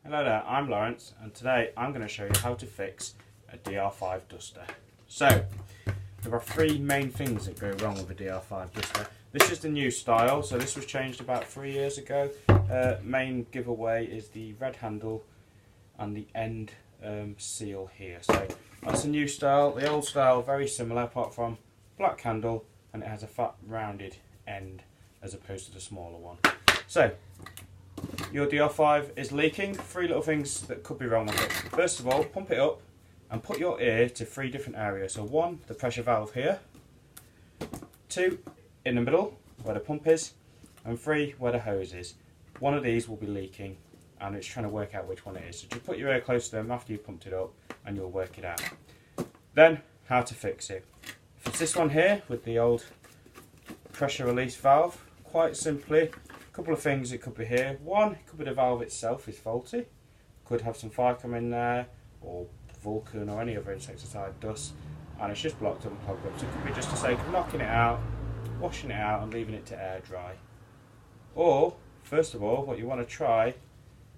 Hello there, I'm Lawrence and today I'm going to show you how to fix a DR5 Duster. So, there are three main things that go wrong with a DR5 Duster. This is the new style, so this was changed about 3 years ago. Main giveaway is the red handle and the end seal here. So that's the new style. The old style, very similar apart from black handle, and it has a fat rounded end as opposed to the smaller one. So, your DR5 is leaking. Three little things that could be wrong with it. First of all, pump it up and put your ear to three different areas. So one, the pressure valve here. Two, in the middle where the pump is. And three, where the hose is. One of these will be leaking and it's trying to work out which one it is. So just put your ear close to them after you've pumped it up and you'll work it out. Then, how to fix it. If it's this one here with the old pressure release valve, quite simply, couple of things it could be here. One, it could be the valve itself is faulty. Could have some fire come in there, or Vulcan or any other insecticide dust, and it's just blocked up and plugged up. So it could be just a sake of knocking it out, washing it out and leaving it to air dry. Or, first of all, what you want to try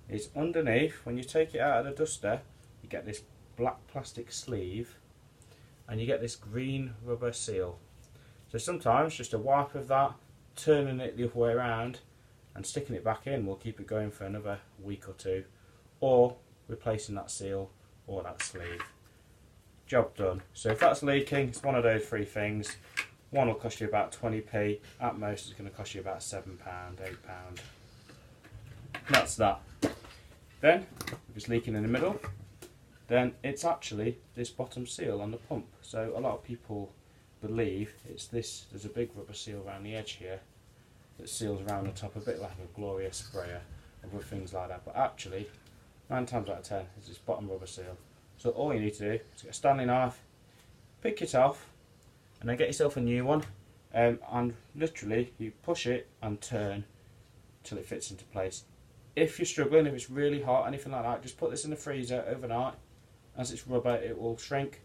is underneath, when you take it out of the duster, you get this black plastic sleeve and you get this green rubber seal. So sometimes just a wipe of that, turning it the other way around and sticking it back in will keep it going for another week or two, or replacing that seal or that sleeve. Job done. So if that's leaking, it's one of those three things. One will cost you about 20p, at most it's going to cost you about £7, £8. That's that. Then, if it's leaking in the middle, then it's actually this bottom seal on the pump. So a lot of people believe it's this, there's a big rubber seal around the edge here that seals around the top, a bit like a Gloria sprayer or things like that, but actually 9 times out of 10 is this bottom rubber seal. So all you need to do is get a Stanley knife, pick it off and then get yourself a new one, and literally you push it and turn till it fits into place. If you're struggling, if it's really hot, anything like that, just put this in the freezer overnight. As it's rubber it will shrink,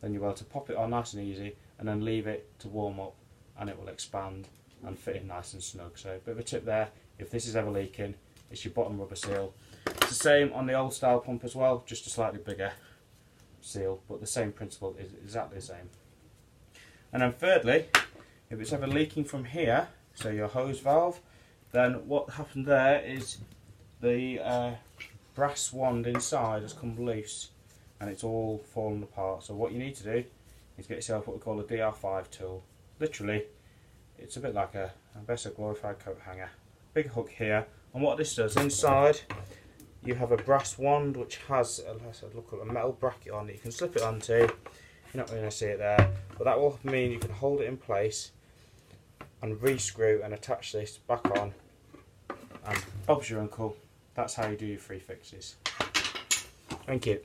then you're able to pop it on nice and easy and then leave it to warm up and it will expand and fit in nice and snug. So a bit of a tip there, if this is ever leaking, it's your bottom rubber seal. It's the same on the old style pump as well, just a slightly bigger seal, but the same principle is exactly the same. And then thirdly, if it's ever leaking from here, so your hose valve, then what happened there is the brass wand inside has come loose and it's all fallen apart. So what you need to do is get yourself what we call a DR5 tool. Literally, it's a bit like a glorified coat hanger. Big hook here, and what this does, inside you have a brass wand which has a metal bracket on that you can slip it onto. You're not going to see it there, but that will mean you can hold it in place and re-screw and attach this back on, and Bob's your uncle. That's how you do your free fixes. Thank you.